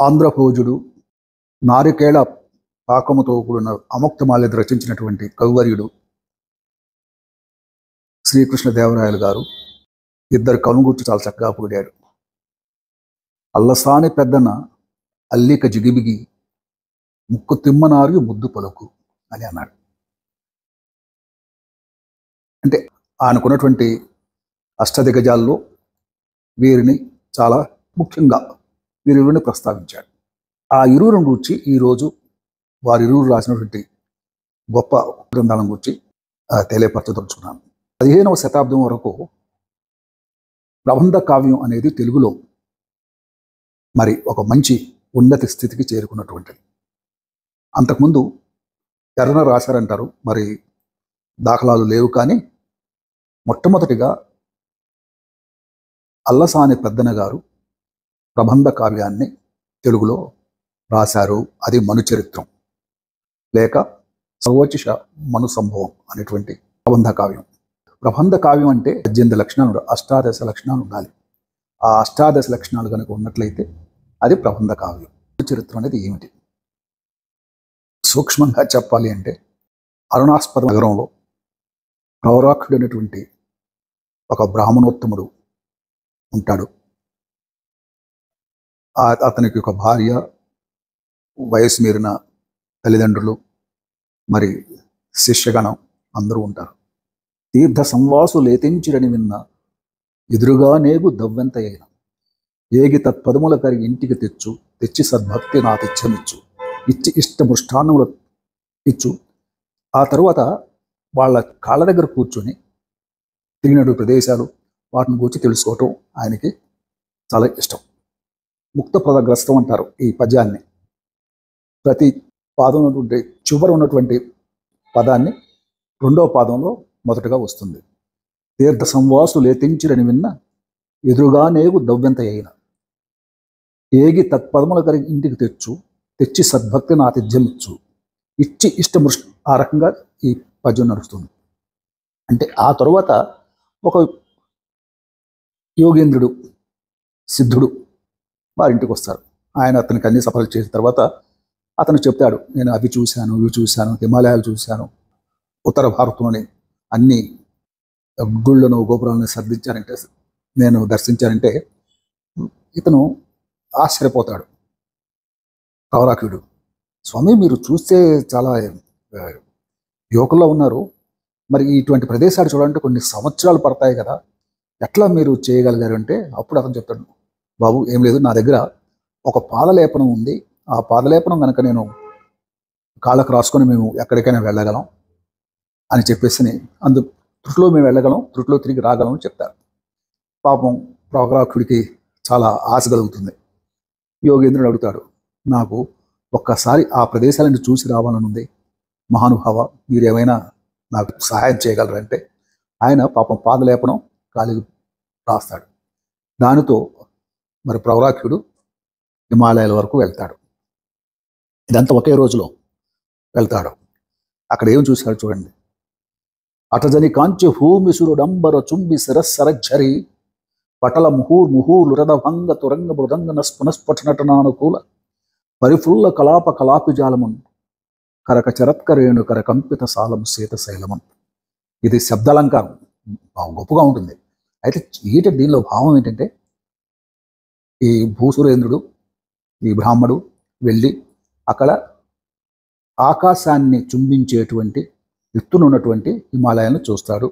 ఆంధ్రభోజుడు నారికేళ పాకముతో కూడిన అముక్తమాల్యద రచించినటువంటి కవివర్యుడు శ్రీకృష్ణదేవరాయలు గారు ఇద్దరు కనుగుర్చి చాలా చక్కగా పొగిడాడు. అల్లసాని పెద్దన అల్లిక జిగిబిగి ముక్కు తిమ్మనారు ముద్దు పలుకు అని అన్నాడు. అంటే ఆయనకున్నటువంటి అష్టదిగజాల్లో వీరిని చాలా ముఖ్యంగా వీరిరువురిని ప్రస్తావించాడు. ఆ ఇరువురిని గురించి ఈరోజు వారిరువురు రాసినటువంటి గొప్ప గ్రంథాలను గురించి తెలియపరచదలుచుకున్నాను. 15వ శతాబ్దం వరకు ప్రబంధ కావ్యం అనేది తెలుగులో మరి ఒక మంచి ఉన్నత స్థితికి చేరుకున్నటువంటిది. అంతకుముందు ఎర్రన రాశారంటారు, మరి దాఖలాలు లేవు. కానీ మొట్టమొదటిగా అల్లసాని పెద్దన గారు ప్రబంధ కావ్యాన్ని తెలుగులో రాశారు. అది మనుచరిత్రం లేక సర్వోచిష మను సంభవం అనేటువంటి ప్రబంధ కావ్యం. ప్రబంధ కావ్యం అంటే 18 లక్షణాలు, అష్టాదశ లక్షణాలు ఉండాలి. ఆ అష్టాదశ లక్షణాలు కనుక ఉన్నట్లయితే అది ప్రబంధ కావ్యం. చరిత్రం అనేది ఏమిటి? సూక్ష్మంగా చెప్పాలి అంటే అరుణాస్పద నగరంలో ప్రవరాక్షుడు అనేటువంటి ఒక బ్రాహ్మణోత్తముడు ఉంటాడు. అతనికి ఒక భార్య, వయసు మీరిన తల్లిదండ్రులు, మరి శిష్యగణం అందరూ ఉంటారు. తీర్థ సంవాసు లేతించిరని విన్న ఎదురుగా నేగు దవ్వెంత అయిన ఏగి తత్పదముల కరిగి ఇంటికి తెచ్చి సద్భక్తి నా తెచ్చమిచ్చు ఇచ్చి ఇష్టముష్టాన్నములు ఇచ్చు. ఆ తరువాత వాళ్ళ కాళ్ళ దగ్గర కూర్చొని తిరిగినటువంటి ప్రదేశాలు వాటిని గురించి తెలుసుకోవటం ఆయనకి చాలా ఇష్టం. ముక్త పదగ్రస్తం అంటారు ఈ పద్యాన్ని. ప్రతి పాదం ఉన్నటువంటి చివర ఉన్నటువంటి పదాన్ని రెండవ పాదంలో మొదటగా వస్తుంది. తీర్థ సంవాసు లేతించిరని విన్న ఎదురుగా నేగు దవ్వెంత అయిన ఏగి తత్పదముల కరిగి ఇంటికి తెచ్చి సద్భక్తి నా తెజ్జమిచ్చు ఇచ్చి ఇష్టము. ఆ రకంగా ఈ పద్యం నడుస్తుంది. అంటే ఆ తరువాత ఒక యోగేంద్రుడు, సిద్ధుడు వారింటికి వస్తారు. ఆయన అతనికి అన్ని సఫలం చేసిన తర్వాత అతను చెప్తాడు, నేను అవి చూశాను, ఇవి చూశాను, హిమాలయాలు చూశాను, ఉత్తర భారతంలోని అన్ని గుళ్ళను గోపురాలను నేను దర్శించానంటే ఇతను ఆశ్చర్యపోతాడు. ప్రవరాఖ్యుడు, స్వామి మీరు చూస్తే చాలా యువకుల్లో ఉన్నారు, మరి ఇటువంటి ప్రదేశాలు చూడాలంటే కొన్ని సంవత్సరాలు పడతాయి కదా, ఎట్లా మీరు చేయగలిగారు అంటే అప్పుడు అతను చెప్తాడు, బాబు ఏం లేదు, నా దగ్గర ఒక పాదలేపనం ఉంది. ఆ పాదలేపనం కనుక నేను కాళ్ళకు రాసుకొని మేము ఎక్కడికైనా వెళ్ళగలం అని చెప్పేసి త్రుట్లో మేము వెళ్ళగలం, త్రుట్లో తిరిగి రాగలం అని చెప్తారు. పాపం ప్రవరాఖ్యుడికి చాలా ఆశ కలుగుతుంది. యోగేంద్రుడు అడుగుతాడు, నాకు ఒక్కసారి ఆ ప్రదేశాలను చూసి రావాలని ఉంది మహానుభావ, మీరేమైనా నాకు సహాయం చేయగలరంటే ఆయన పాపం పాదలేపనం కాలికి రాస్తాడు. దానితో మరి ప్రవరాఖ్యుడు హిమాలయాల వరకు వెళ్తాడు. ఇదంతా ఒకే రోజులో వెళ్తాడు. అక్కడ ఏం చూశాడు చూడండి. అటజని కాంచి భూమిసురుడంబర చుంబి శిరస్సరఝరి పటల ముహూర్ముహూర్లురద భంగ తురంగ మృదంగ పునఃస్ఫుటనటనానుకూల పరిఫుల్ల కలాప కలాపిజాలమున్ కరక చరత్కరేణు కరకంపిత సాలము శీతశైలమన్. ఇది శబ్దాలంకారం, గొప్పగా ఉంటుంది. అయితే దీనిలో భావం ఏంటంటే, ఈ భూసురేంద్రుడు, ఈ బ్రాహ్మడు వెళ్ళి అక్కడ ఆకాశాన్ని చుంబించేటువంటి ఎత్తునున్నటువంటి హిమాలయాలను చూస్తాడు.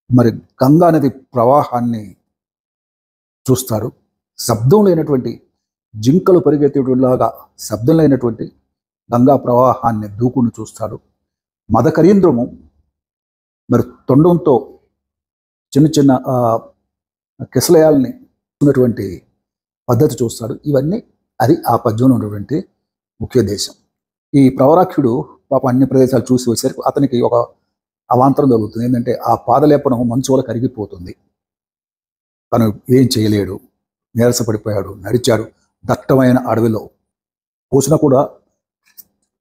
మరి గంగా నది ప్రవాహాన్ని చూస్తాడు. శబ్దం లేనటువంటి జింకలు పరిగెత్తేలాగా శబ్దం లేనటువంటి గంగా ప్రవాహాన్ని దూకుని చూస్తాడు. మదకరీంద్రము మరి తొండంతో చిన్న చిన్న కిసలయాల్ని ఉన్నటువంటి పద్ధతి చూస్తాడు. ఇవన్నీ అది ఆ పద్యంలో ఉన్నటువంటి ముఖ్య దేశం. ఈ ప్రవరాఖ్యుడు పాప అన్ని ప్రదేశాలు చూసి వచ్చేసరికి అతనికి ఒక అవాంతరం జరుగుతుంది. ఏంటంటే ఆ పాదలేపనం మంచువల కరిగిపోతుంది. తను ఏం చేయలేడు, నీరసపడిపోయాడు, నడిచాడు. దట్టమైన అడవిలో పోసిన కూడా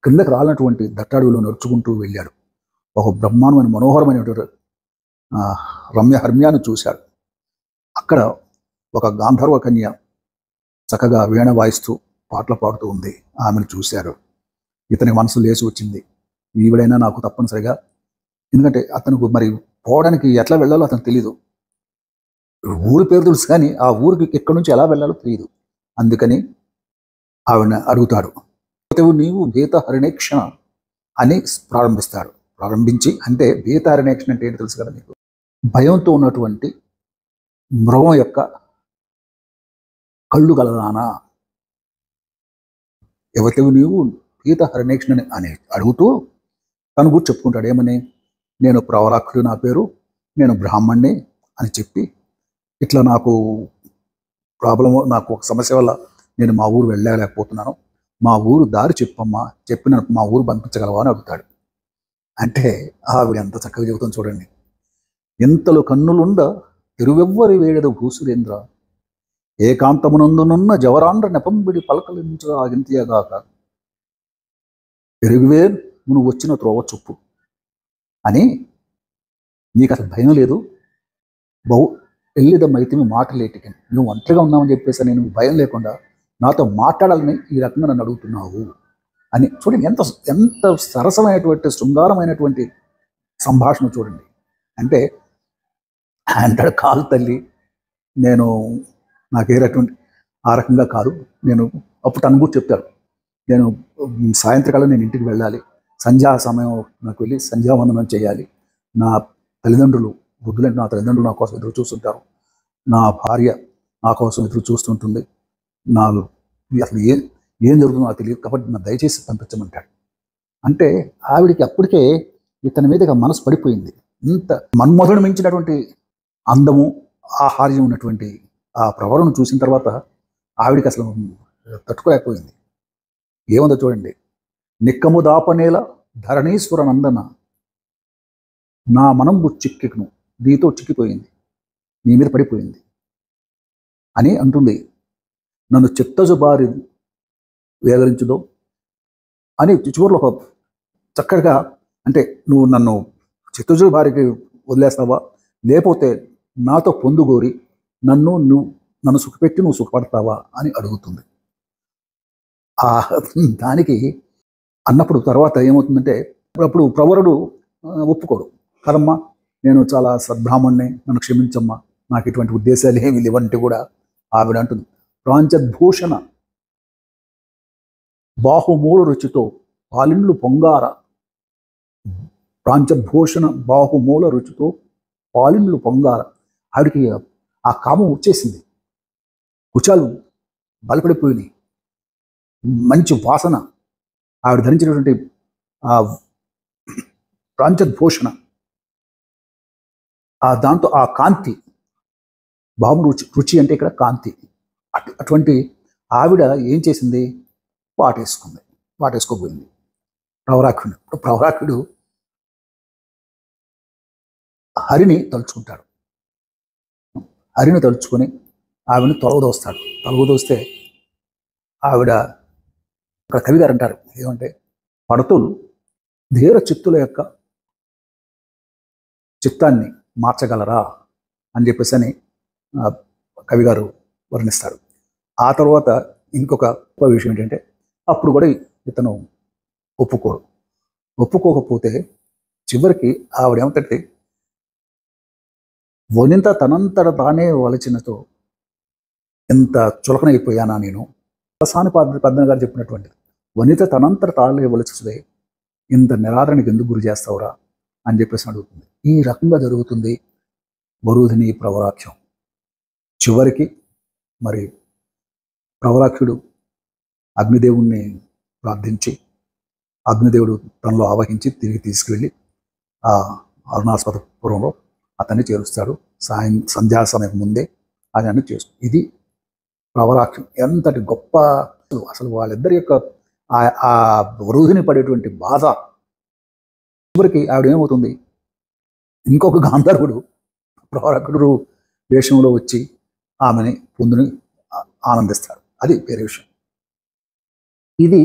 కిందకి రాలినటువంటి దట్ట అడవిలో నడుచుకుంటూ వెళ్ళాడు. ఒక బ్రహ్మాండమైన మనోహరమైనటువంటి రమ్యాన్ని చూశాడు. అక్కడ ఒక గాంధర్వ కన్య చక్కగా వీణ వాయిస్తూ పాటలు పాడుతూ ఉంది. ఆమెను చూశారు. ఇతనికి మనసు లేచి వచ్చింది, ఈవిడైనా నాకు తప్పనిసరిగా, ఎందుకంటే అతనికి మరి పోవడానికి ఎట్లా వెళ్ళాలో అతనికి తెలియదు. ఊరి పేరు తెలుసు కానీ ఆ ఊరికి ఎక్కడి నుంచి ఎలా వెళ్ళాలో తెలియదు. అందుకని ఆవిడ అడుగుతాడు, నీవు భీతహరిణేక్షణ అని ప్రారంభిస్తాడు. ప్రారంభించి, అంటే భీతహరిణేక్షణ అంటే ఏంటి తెలుసు కదా మీకు, భయంతో ఉన్నటువంటి మృగం యొక్క కళ్ళు గలదానా, ఎవరివి నీవు భీతహరిణేక్షణ అని అడుగుతూ తను గురించి చెప్పుకుంటాడు. ఏమని, నేను ప్రవరాక్షుడు, నా పేరు, నేను బ్రాహ్మణ్ణి అని చెప్పి, ఇట్లా నాకు ప్రాబ్లము, నాకు ఒక సమస్య వల్ల నేను మా ఊరు వెళ్ళలేకపోతున్నాను, మా ఊరు దారి చెప్పమ్మా, చెప్పి నన్ను మా ఊరు పంపించగలవా అని అడుగుతాడు. అంటే ఆవిడ ఎంత చక్కగా చెబుతుంది చూడండి. ఇంతలో కన్నులుండ తిరువెవ్వరి వేడదు భూసురేంద్ర, ఏకాంతమునందునున్న జవరాండ్ర నెపంబిడి పలకలించ ఆగింతియగాక, పెరుగువే నువ్వు వచ్చిన త్రోవ చొప్పు అని, నీకు అసలు భయం లేదు, వెళ్ళిదమైతే మాటలేటికి, నువ్వు ఒంటరిగా ఉన్నావని చెప్పేసి నేను భయం లేకుండా నాతో మాట్లాడాలని ఈ రకంగా నన్ను అడుగుతున్నావు అని. చూడండి ఎంత ఎంత సరసమైనటువంటి శృంగారమైనటువంటి సంభాషణ చూడండి. అంటే అంటాడు, కాదు తల్లి, నేను నాకే రకం ఆ రకంగా కాదు, నేను అప్పుడు తన గురించి చెప్తాడు, నేను సాయంత్రకాలం నేను ఇంటికి వెళ్ళాలి, సంధ్యా సమయం నాకు వెళ్ళి సంధ్యావందనం చేయాలి, నా తల్లిదండ్రులు, వృద్ధులంటే నా తల్లిదండ్రులు నా కోసం ఎదురు చూస్తుంటారు, నా భార్య నా కోసం ఎదురు చూస్తుంటుంది, నా అసలు ఏం జరుగుతుందో నాకు తెలియదు, కాబట్టి నా దయచేసి పంపించమంటాడు. అంటే ఆవిడికి అప్పటికే ఇతని మీద మనసు పడిపోయింది. ఇంత మన్మధుడు మించినటువంటి అందము, ఆహార్యం ఉన్నటువంటి ఆ ప్రవరను చూసిన తర్వాత ఆవిడికి అసలు తట్టుకోలేకపోయింది. ఏముందో చూడండి, నిక్కము దాపనేల ధరణీశ్వర నందన, నా మనంబు చిక్కిను నీతో చిక్కిపోయింది, నీ మీద పడిపోయింది అని అంటుంది. నన్ను చిత్తజుబారి వేగరించుదో అని చివరిలో ఒక చక్కగా, అంటే నువ్వు నన్ను చిత్తజుబారికి వదిలేస్తావా, లేకపోతే నాతో పొందుగోరి నన్ను సుఖపెట్టి నువ్వు సుఖపడతావా అని అడుగుతుంది. దానికి అన్నప్పుడు తర్వాత ఏమవుతుందంటే, అప్పుడు ప్రవరుడు ఒప్పుకోడు. కదమ్మా, నేను చాలా సద్బ్రాహ్మణ్ణి, నన్ను క్షమించమ్మా, నాకు ఇటువంటి ఉద్దేశాలు ఏమి లేవంటే కూడా ఆవిడ అంటుంది, ప్రాంచద్భూషణ బాహుమూల రుచితో పాలిండ్లు పొంగార, ప్రాంచద్భూషణ బాహుమూల రుచితో పాలిండ్లు పొంగార. ఆవిడికి ఆ కామం వచ్చేసింది, కుచాలు బలపడిపోయినాయి, మంచి వాసన, ఆవిడ ధరించినటువంటి ఆ ప్రాంచద్భూషణ, దాంతో ఆ కాంతి, బాబు రుచి అంటే ఇక్కడ కాంతి, అటువంటి ఆవిడ ఏం చేసింది, వాటేసుకోబోయింది ప్రవరాక్షుడు. ప్రవరాక్షుడు హరిని తలుచుకుంటాడు. హరిని తలుచుకొని ఆవిడని తొలగదోస్తాడు. తొలగదోస్తే ఆవిడ, అక్కడ కవి గారు అంటారు ఏమంటే, పడతులు ధీర చిత్తుల యొక్క చిత్తాన్ని మార్చగలరా అని చెప్పేసి అని కవి గారు వర్ణిస్తారు. ఆ తర్వాత ఇంకొక విషయం ఏంటంటే, అప్పుడు కూడా ఇతను ఒప్పుకోకపోతే చివరికి ఆవిడ ఏమంటే, వనిత తనంతట తానే వలచినతో ఎంత చులకనైపోయానా నేను, రసాని పద్మ గారు చెప్పినటువంటి, వనిత తనంతట తానే వలచుదే ఇంత నిరాదరణకి ఎందుకు గురి చేస్తావురా అని చెప్పేసి అడుగుతుంది. ఈ రకంగా జరుగుతుంది వరూధిని ప్రవరాఖ్యం. చివరికి మరి ప్రవరాఖ్యుడు అగ్నిదేవుణ్ణి ప్రార్థించి, అగ్నిదేవుడు తనలో ఆవహించి తిరిగి తీసుకువెళ్ళి ఆ అరుణాస్పదపురంలో అతన్ని చేరుస్తాడు. సంధ్యా సమయం ముందే అతన్ని చేస్తుంది. ఇది ప్రవరాఖ్యం. ఎంతటి గొప్ప, అసలు వాళ్ళిద్దరి యొక్క ఆ వరూధిని పడేటువంటి బాధ. చివరికి ఆవిడ ఏమవుతుంది, ఇంకొక గాంధర్వుడు ప్రవరాఖ్యుడు వేషంలో వచ్చి ఆమెని పొందుని ఆనందిస్తాడు. అది వేరే విషయం. ఇది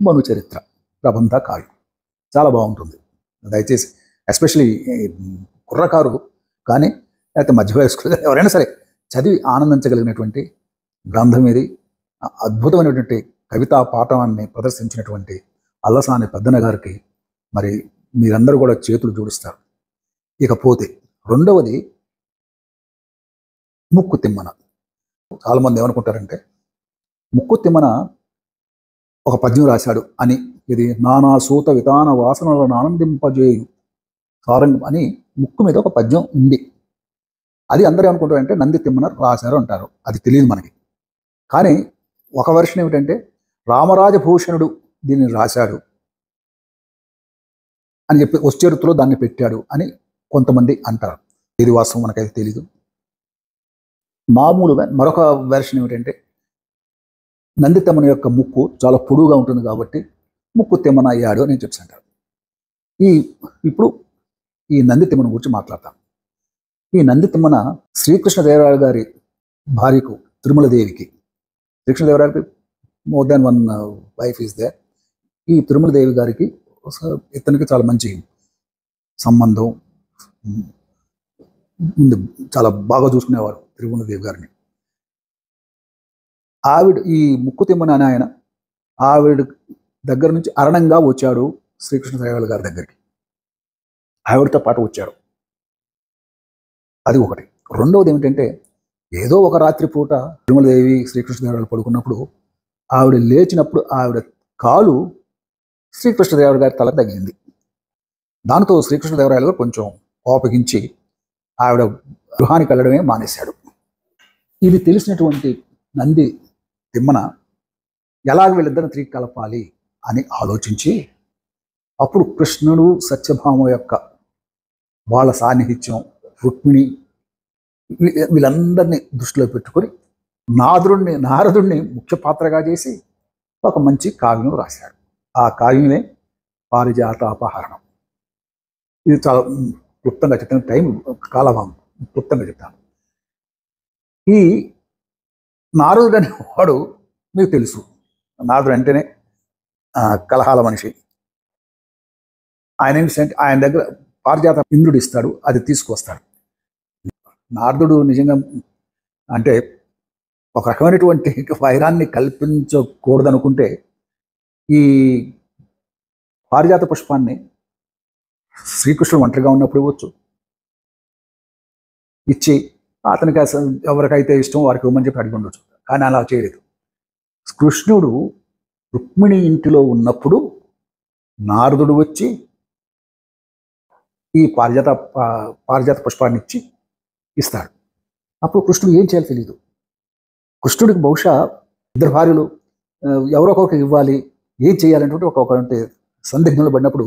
మను చరిత్ర ప్రబంధ కావ్యం. చాలా బాగుంటుంది. దయచేసి ఎస్పెషలీ కుర్రకారు కానీ లేకపోతే మధ్య వయస్కులు ఎవరైనా సరే చదివి ఆనందించగలిగినటువంటి గ్రంథం ఇది. అద్భుతమైనటువంటి కవితా పాఠాన్ని ప్రదర్శించినటువంటి అల్లసాని పెద్దన్న గారికి మరి మీరందరూ కూడా చేతులు జోడిస్తారు. ఇకపోతే రెండవది ముక్కు తిమ్మన. చాలామంది ఏమనుకుంటారంటే ముక్కు తిమ్మన ఒక పద్యం రాశాడు అని, ఇది నానా సూత విధాన వాసనలను ఆనందింపజేయు సారంగం అని ముక్కు మీద ఒక పద్యం ఉంది. అది అందరూ ఏమనుకుంటారంటే నంది తిమ్మన రాశారు అంటారు. అది తెలియదు మనకి. కానీ ఒక వెర్షన్ ఏమిటంటే రామరాజభూషణుడు దీన్ని రాశాడు అని చెప్పి వచ్చేరుతులో దాన్ని పెట్టాడు అని కొంతమంది అంటారు. ఇది వాస్తవం మనకైతే తెలీదు. మామూలుగా మరొక వెర్షన్ ఏమిటంటే నంది తిమ్మన యొక్క ముక్కు చాలా పొడువుగా ఉంటుంది కాబట్టి ముక్కు తిమ్మన అయ్యాడు అని చెప్పి అంటారు. ఇప్పుడు ఈ నంది తిమ్మన గురించి మాట్లాడతాం. ఈ నంది తిమ్మన శ్రీకృష్ణదేవరాయలు గారి భార్యకు తిరుమలదేవికి, శ్రీకృష్ణదేవరాయలకి more than one wife is there. ఈ తిరుమలదేవి గారికి ఇతనికి చాలా మంచి సంబంధం ఉంది, చాలా బాగా చూసుకునేవారు తిరుమలదేవి గారిని. ఆవిడ ఈ ముక్కు తిమ్మన అని ఆయన ఆవిడ దగ్గర నుంచి అరణంగా వచ్చాడు శ్రీకృష్ణదేవరాయలు గారి దగ్గరికి, ఆవిడతో పాటు వచ్చాడు. అది ఒకటి. రెండవది ఏమిటంటే ఏదో ఒక రాత్రి పూట తిరుమలదేవి శ్రీకృష్ణదేవరాయలు పడుకున్నప్పుడు ఆవిడ లేచినప్పుడు ఆవిడ కాలు శ్రీకృష్ణదేవరాయలు గారి తలకు తగిలింది. దాంతో శ్రీకృష్ణదేవరాయలు గారు కొంచెం కోపగించి ఆవిడ గృహానికి వెళ్ళడమే మానేశాడు. ఇది తెలిసినటువంటి నంది తిమ్మన ఎలాగ వీళ్ళిద్దరిని తిరిగి కలపాలి అని ఆలోచించి అప్పుడు కృష్ణుడు సత్యభామ యొక్క వాళ్ళ సాన్నిహిత్యం, రుక్మిణి, వీళ్ళందరినీ దృష్టిలో పెట్టుకొని నారదుడిని ముఖ్య పాత్రగా చేసి ఒక మంచి కావ్యం రాశాడు. ఆ కావ్యమే పారిజాతాపహరణం. ఇది చాలా క్లుప్తంగా చెప్తాను, టైం కాలభావం క్లుప్తంగా చెప్తాను. ఈ నారదుడు అనే వాడు మీకు తెలుసు, నారదుడు అంటేనే కలహాల మనిషి. ఆయన దగ్గర పారిజాత ఇంద్రుడు ఇస్తాడు, అది తీసుకువస్తాడు. నారదుడు నిజంగా అంటే ఒక రకమైనటువంటి వైరాన్ని కల్పించకూడదనుకుంటే ఈ పారిజాత పుష్పాన్ని శ్రీకృష్ణుడు ఒంటరిగా ఉన్నప్పుడు ఇవ్వచ్చు, ఇచ్చి అతనికి ఎవరికైతే ఇష్టం వారికి ఇవ్వమని చెప్పి అడిగి ఉండొచ్చు. కానీ అలా చేయలేదు. కృష్ణుడు రుక్మిణి ఇంటిలో ఉన్నప్పుడు నారదుడు వచ్చి ఈ పారిజాత పుష్పాన్ని ఇస్తాడు. అప్పుడు కృష్ణుడు ఏం చేయాలో తెలియదు. కృష్ణుడికి బహుశా ఇద్దరు భార్యలు ఎవరో ఒకరికి ఇవ్వాలి, ఏం చేయాలంటే ఒకటి సందిగ్ధంలో పడినప్పుడు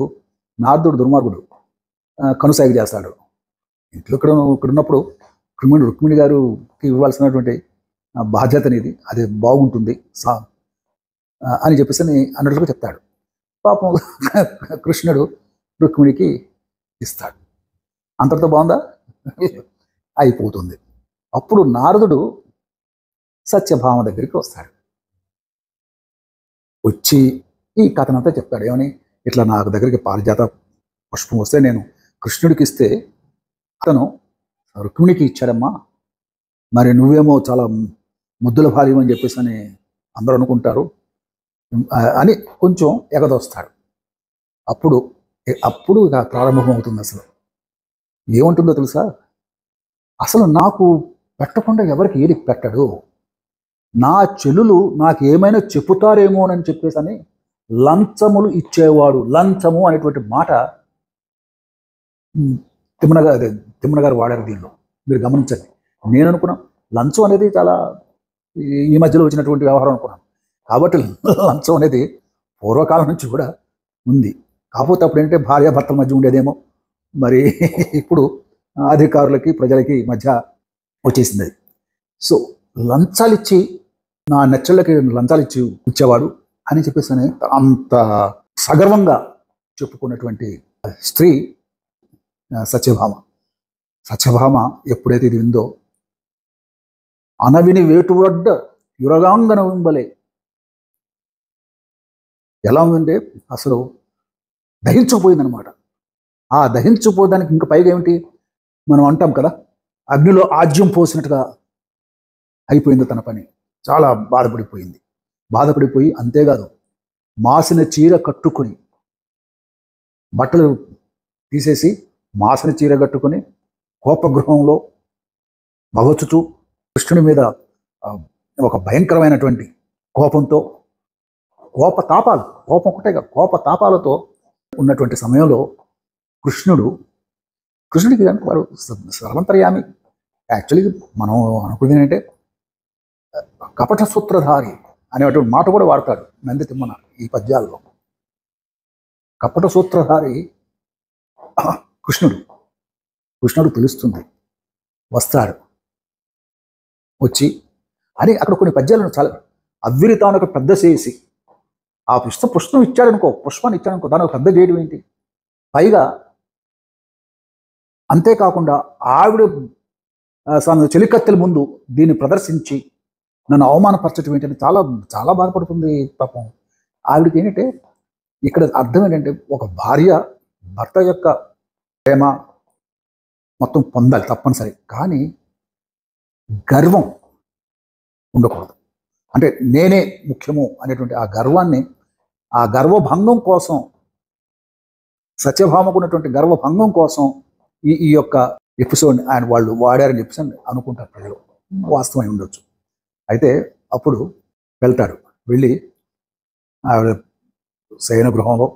నారదుడు దుర్మార్గుడు కనుసాగి చేస్తాడు. ఇంట్లో ఇక్కడ ఉన్నప్పుడు రుక్మిణి గారికి ఇవ్వాల్సినటువంటి బాధ్యత అనేది అది బాగుంటుంది అని చెప్పేసి అన్నట్లుగా చెప్తాడు. పాపం కృష్ణుడు రుక్మిణికి ఇస్తాడు. అంతటితో బాగుందా? అయిపోతుంది. అప్పుడు నారదుడు సత్యభామ దగ్గరికి వస్తాడు. వచ్చి ఈ కథనంతా చెప్తాడు. ఏమని, ఇట్లా నాకు దగ్గరికి పారిజాత పుష్పం వస్తే నేను కృష్ణుడికి ఇస్తే అతను రుక్మిణికి ఇచ్చాడమ్మా, మరి నువ్వేమో చాలా ముద్దుల భార్య అని చెప్పేసి అని అందరూ అనుకుంటారు అని కొంచెం ఎగదోస్తాడు. అప్పుడు ఇక ప్రారంభమవుతుంది. అసలు ఏముంటుందో తెలుసా? అసలు నాకు పెట్టకుండా ఎవరికి ఏది పెట్టడు, నా చెల్లులు నాకు ఏమైనా చెప్పుతారేమోనని చెప్పేసి అని లంచములు ఇచ్చేవాడు. లంచము అనేటువంటి మాట తిమ్మన గారు వాడారు. దీనిలో మీరు గమనించండి. నేను అనుకున్నా లంచం అనేది చాలా ఈ మధ్యలో వచ్చినటువంటి వ్యవహారం అనుకున్నాను. కాబట్టి లంచం అనేది పూర్వకాలం నుంచి కూడా ఉంది. కాకపోతే అప్పుడు ఏంటంటే భార్యాభర్తల మధ్య ఉండేదేమో, మరి ఇప్పుడు అధికారులకి ప్రజలకి మధ్య వచ్చేసింది అది. సో లంచాలు ఇచ్చి నా నెచ్చళ్ళకి లంచాలు ఇచ్చేవాడు అని చెప్పేసి అంత సగర్వంగా చెప్పుకున్నటువంటి స్త్రీ సత్యభామ ఎప్పుడైతే ఇది విందో, అనవిని వేటువడ్డ యురగాంగన వింబలే, ఎలా ఉందంటే అసలు దహించకపోయిందనమాట. ఆ దహించకపోవడానికి ఇంకా పైగా ఏమిటి, మనం అంటాం కదా, అగ్నిలో ఆజ్యం పోసినట్టుగా అయిపోయింది తన పని. చాలా బాధపడిపోయింది. బాధపడిపోయి, అంతేకాదు మాసిన చీర కట్టుకొని, బట్టలు తీసేసి మాసిన చీర కట్టుకొని కోపగృహంలో భగవచ్చుతూ కృష్ణుడి మీద ఒక భయంకరమైనటువంటి కోపంతో, కోపతాపాలు, కోపం ఒకటే కాదు, కోపతాపాలతో ఉన్నటువంటి సమయంలో కృష్ణుడికి వాడు సర్వంతర్యామి. యాక్చువల్లీ మనం అనుకునేది ఏంటంటే కపట సూత్రధారి అనేటువంటి మాట కూడా వాడతాడు నంది తిమ్మన ఈ పద్యాల్లో. కపట సూత్రధారి కృష్ణుడు తెలుస్తుంది, వస్తాడు. వచ్చి అని అక్కడ కొన్ని పద్యాలను చాలా అద్విరితానికి పెద్ద చేసి, ఆ పుష్పం ఇచ్చాడనుకో, పుష్పాన్ని ఇచ్చాడనుకో, దానికి పెద్ద చేయడం ఏంటి? పైగా అంతేకాకుండా ఆవిడ చెలికత్తెల ముందు దీన్ని ప్రదర్శించి నన్ను అవమానపరచడం ఏంటంటే చాలా చాలా బాధపడుతుంది పాపం. ఆవిడకి ఏంటంటే ఇక్కడ అర్థం ఏంటంటే, ఒక భార్య భర్త యొక్క ప్రేమ మొత్తం పొందాలి తప్పనిసరి, కానీ గర్వం ఉండకూడదు. అంటే నేనే ముఖ్యము అనేటువంటి ఆ గర్వాన్ని, ఆ గర్వభంగం కోసం, సత్యభామకు ఉన్నటువంటి గర్వభంగం కోసం ఈ యొక్క ఎపిసోడ్ని వాళ్ళు వాడారని చెప్పేసి అనుకుంటారు ప్రజలు. వాస్తవమై ఉండొచ్చు. అయితే అప్పుడు వెళ్తాడు, వెళ్ళి ఆవిడ శయన గృహంలో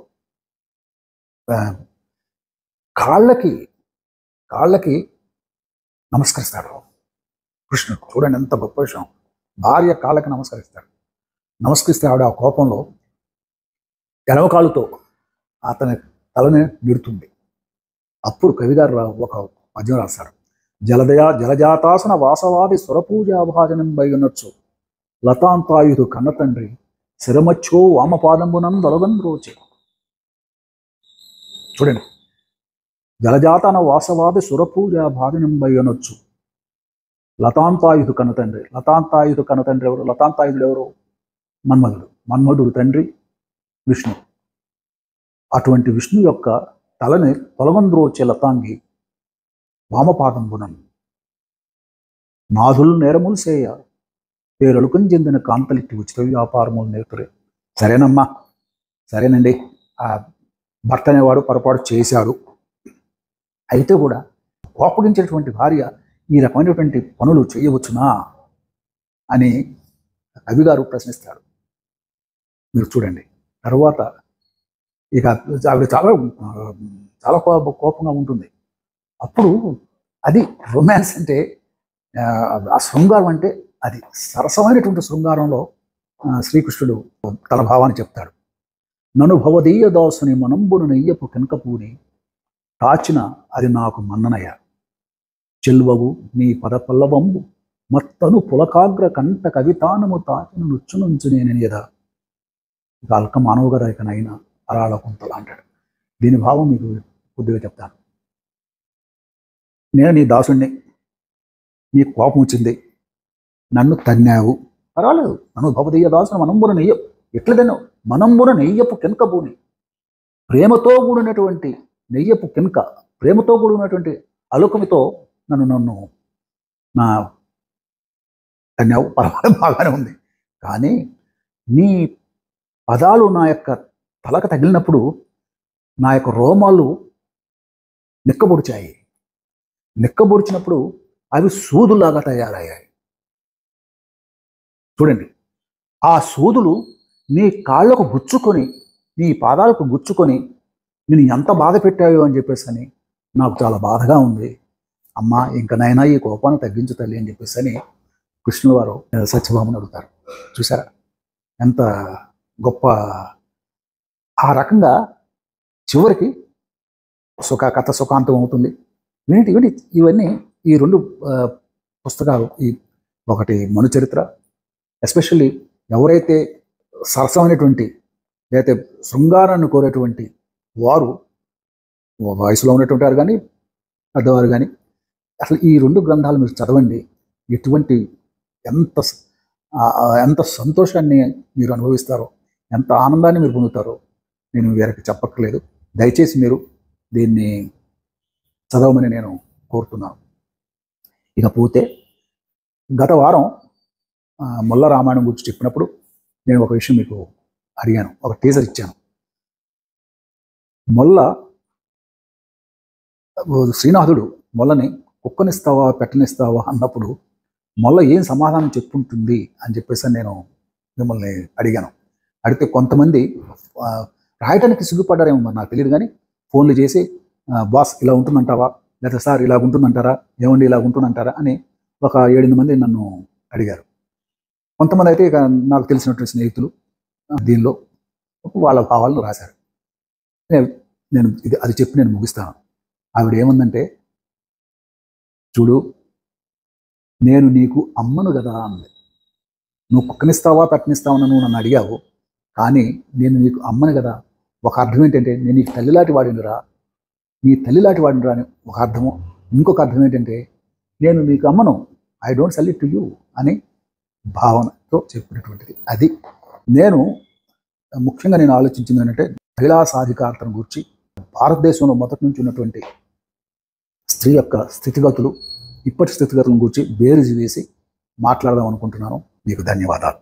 కాళ్ళకి నమస్కరిస్తాడు కృష్ణుడు. చూడండి ఎంత గొప్ప విషయం. భార్య కాళ్ళకి నమస్కరిస్తే ఆవిడ ఆ కోపంలో ఎడమ కాలుతో అతని తలని నిడుతుంది. అప్పుడు కవిగారు ఒక పద్యం రాస్తాడు. జలజాతాసన వాసవాది సురపూజాభాజనం బయనొచ్చు లతాంతాయుధు కన్నతండ్రి శిరమచ్చో వామపాదంబునం దొలగంద్రోచే. చూడండి, జలజాతన వాసవాది సురపూజాభాజనం బయనొచ్చు లతాంతాయుధు కన్నతండ్రి. లతాంతాయుధు కన్నతండ్రి ఎవరు? లతాంతాయుధుడు ఎవరు? మన్మధుడు తండ్రి విష్ణు. అటువంటి విష్ణు యొక్క తలని తొలగంద్రోచే లతాంగి వామపాదంబునం నాథులు నేరములు సేయ పేరలుకం చెందిన కాంతలిట్టి ఉచిత వ్యాపారములు నేర్తురే. సరేనమ్మా, సరేనండి, ఆ భర్త అనేవాడు పొరపాటు చేశాడు. అయితే కూడా కోపగించేటువంటి భార్య ఈ రకమైనటువంటి పనులు చేయవచ్చునా అని కవిగారు ప్రశ్నిస్తాడు. మీరు చూడండి. తర్వాత ఇక ఆవిడ చాలా కోపంగా ఉంటుంది. అప్పుడు అది రొమాన్స్ అంటే, ఆ శృంగారం అంటే అది సరసమైనటువంటి శృంగారంలో శ్రీకృష్ణుడు తన భావాన్ని చెప్తాడు. నను భవదీయ దాసుని మనంబును నెయ్యపు కెనకపూని తాచిన అది నాకు మన్ననయ చెల్వవు నీ పదపల్లవంబు మత్తను పులకాగ్ర కంట కవితానము తాచిన నుచ్చునుంచు నేనెదా. ఇక అల్క మానవుగా ఇకనైనా అరాళ కొంతల అంటాడు. దీని భావం మీకు కొద్దిగా చెప్తాను. నేను నీ దాసుణ్ణి, నీ కోపం వచ్చింది, నన్ను తన్నావు, పర్వాలేదు. నన్ను భవదీయ దాసుని మనంబున నెయ్య ఎట్లా తన్నావు? మనంబున నెయ్యపు కెనక భూమి, ప్రేమతో కూడినటువంటి నెయ్యపు కెనక, ప్రేమతో కూడినటువంటి అలుకమితో నన్ను నా తన్నావు, పర్వాలేదు, బాగానే ఉంది. కానీ నీ పదాలు నా యొక్క తలకు తగిలినప్పుడు నా యొక్క రోమాలు నిక్కబొడిచినప్పుడు అవి సూదులాగా తయారయ్యాయి. చూడండి, ఆ సూదులు నీ కాళ్ళకు గుచ్చుకొని, నీ పాదాలకు గుచ్చుకొని నేను ఎంత బాధ పెట్టాయో అని చెప్పేసి అని నాకు చాలా బాధగా ఉంది. అమ్మా, ఇంకనైనా ఈ కోపాన్ని తగ్గించు తల్లి అని చెప్పేసి అని కృష్ణుల వారు సత్యభామను అడుగుతారు. చూసారా ఎంత గొప్ప. ఆ రకంగా చివరికి కథ సుఖాంతం అవుతుంది. ఇవన్నీ ఈ రెండు పుస్తకాలు, ఒకటి మను చరిత్ర, ఎస్పెషల్లీ ఎవరైతే సరసమైనటువంటి లేకపోతే శృంగారాన్ని కోరేటువంటి వారు, వయసులో ఉన్నటువంటి వారు కానీ పెద్దవారు కానీ, అసలు ఈ రెండు గ్రంథాలు మీరు చదవండి. ఎటువంటి ఎంత సంతోషాన్ని మీరు అనుభవిస్తారో, ఎంత ఆనందాన్ని మీరు పొందుతారో నేను వేరొక చెప్పక్కర్లేదు. దయచేసి మీరు దీన్ని చదవమని నేను కోరుతున్నాను. ఇకపోతే గత వారం మొల్ల రామాయణం గురించి చెప్పినప్పుడు నేను ఒక విషయం మీకు అడిగాను, ఒక టీజర్ ఇచ్చాను. మొల్ల శ్రీనాథుడు మొల్లని కుక్కనిస్తావా పెట్టనిస్తావా అన్నప్పుడు మొల్ల ఏం సమాధానం చెప్పుంటుంది అని చెప్పేసి నేను మిమ్మల్ని అడిగాను. అడిగితే కొంతమంది రాయటానికి సిగ్గుపడ్డారేమో మరి నాకు తెలియదు, కానీ ఫోన్లు చేసి బాస్ ఇలా ఉంటుందంటావా, లేదా సార్ ఇలా ఉంటుందంటారా, ఏమండి ఇలా ఉంటుందంటారా అని ఒక 7-8 మంది నన్ను అడిగారు. కొంతమంది అయితే ఇక నాకు తెలిసినటువంటి స్నేహితులు దీనిలో వాళ్ళ భావాలను రాశారు. నేను అది చెప్పి నేను ముగిస్తాను. ఆవిడ ఏమందంటే, చూడు నేను నీకు అమ్మను కదా అంది. నువ్వు కుక్కనిస్తావా పెట్టనిస్తావా నువ్వు నన్ను అడిగావు, కానీ నేను నీకు అమ్మను కదా. ఒక అర్థం ఏంటంటే నేను నీకు తల్లిలాంటి వాడినిరా, నీ తల్లిలాంటి వాడినిరా అని ఒక అర్థము. ఇంకొక అర్థం ఏంటంటే నేను నీకు అమ్మను, I don't sell it to you అని భావనతో చెప్పినటువంటిది. అది నేను ముఖ్యంగా నేను ఆలోచించింది ఏంటంటే మహిళా సాధికారతను గురించి భారతదేశంలో మొదటి నుంచి ఉన్నటువంటి స్త్రీ యొక్క స్థితిగతులు, ఇప్పటి స్థితిగతులను గురించి బేరీజు వేసి మాట్లాడదాం అనుకుంటున్నాను. మీకు ధన్యవాదాలు.